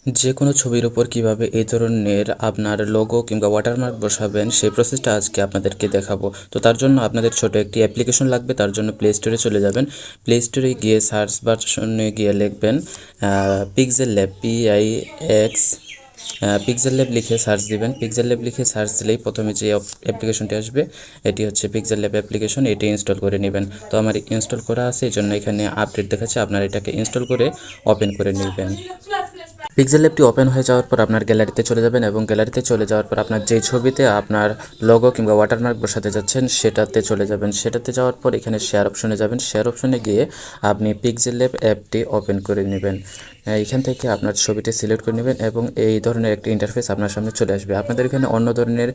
যে কোনো ছবির উপর কিভাবে এই ধরনের আপনার লোগো কিংবা ওয়াটারমার্ক বসাবেন সেই প্রসেসটা আজকে আপনাদেরকে দেখাবো। তো তার জন্য আপনাদের ছোট একটি অ্যাপ্লিকেশন লাগবে। তার জন্য প্লে স্টোরে চলে যাবেন। প্লে স্টোরে গিয়ে সার্চ বাটনে গিয়ে লিখবেন pixel lab, PIX pixel lab লিখে সার্চ দিবেন। পিক্সেল ল্যাব লিখে সার্চ দিলেই প্রথমে যে অ্যাপ্লিকেশনটি আসবে এটি হচ্ছে পিক্সেল ল্যাব অ্যাপ্লিকেশন। এটি ইনস্টল করে নেবেন। তো আমার ইনস্টল করা আছে, এই জন্য এখানে আপডেট দেখাচ্ছে। আপনারা এটাকে ইনস্টল করে ওপেন করে নেবেন। পিক্সেল ল্যাবটি ওপেন হয়ে যাওয়ার পর আপনার গ্যালারিতে চলে যাবেন এবং গ্যালারিতে চলে যাওয়ার পর আপনার যেই ছবিতে আপনার লোগো কিংবা ওয়াটারমার্ক বসাতে যাচ্ছেন সেটাতে চলে যাবেন। সেটাতে যাওয়ার পর এখানে শেয়ার অপশনে যাবেন। শেয়ার অপশনে গিয়ে আপনি পিক্সেল ল্যাব অ্যাপটি ওপেন করে নেবেন। এখান থেকে আপনার ছবিটি সিলেক্ট করে নেবেন এবং এই ধরনের একটি ইন্টারফেস আপনার সামনে চলে আসবে। আপনাদের এখানে অন্য ধরনের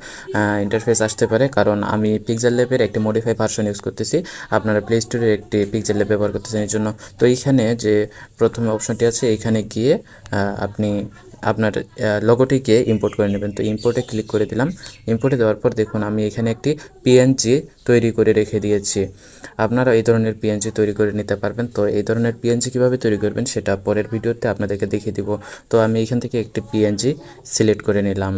ইন্টারফেস আসতে পারে, কারণ আমি পিক্সেল ল্যাবের একটি মডিফাই ভার্সন ইউজ করতেছি। আপনারা প্লে স্টোরের একটি পিক্সেল ল্যাব ব্যবহার করতেছেন এই জন্য। তো এইখানে যে প্রথমে অপশনটি আছে এইখানে গিয়ে আপনি আপনার লোগোটিকে ইম্পোর্ট করে নেবেন। তো ইম্পোর্টে ক্লিক করে দিলাম। ইম্পোর্টে দেওয়ার পর দেখুন আমি এখানে একটি পিএনজি তৈরি করে রেখে দিয়েছি। আপনারা এই ধরনের পিএনজি তৈরি করে নিতে পারবেন। তো এই ধরনের পিএনজি কীভাবে তৈরি করবেন সেটা পরের ভিডিওতে আপনাদেরকে দেখিয়ে দিব। তো আমি এখান থেকে একটি পিএনজি সিলেক্ট করে নিলাম।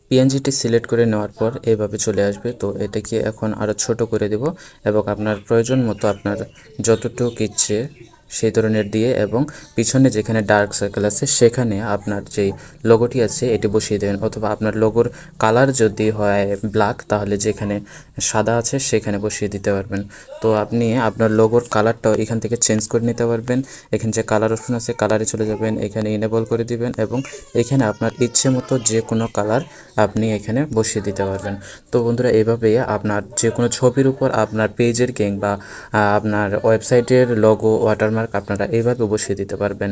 পিএনজিটি সিলেক্ট করে নেওয়ার পর এইভাবে চলে আসবে। তো এটাকে এখন আরও ছোট করে দেব এবং আপনার প্রয়োজন মতো আপনার যতটুকু ইচ্ছে সেই ধরনের দিয়ে এবং পিছনে যেখানে ডার্ক সার্কেল আছে সেখানে আপনার যেই লোগোটি আছে এটি বসিয়ে দেবেন, অথবা আপনার লোগোর কালার যদি হয় ব্ল্যাক তাহলে যেখানে সাদা আছে সেখানে বসিয়ে দিতে পারবেন। তো আপনি আপনার লোগোর কালারটাও এখান থেকে চেঞ্জ করে নিতে পারবেন। এখানে যে কালার অপশন আছে কালারে চলে যাবেন, এখানে ইনেবল করে দিবেন এবং এখানে আপনার ইচ্ছে মতো যে কোনো কালার আপনি এখানে বসিয়ে দিতে পারবেন। তো বন্ধুরা, এইভাবে আপনার যে কোনো ছবির উপর আপনার পেজের কিংবা আপনার ওয়েবসাইটের লোগো ওয়াটারমার্ক আপনারা এইভাবে বসিয়ে দিতে পারবেন।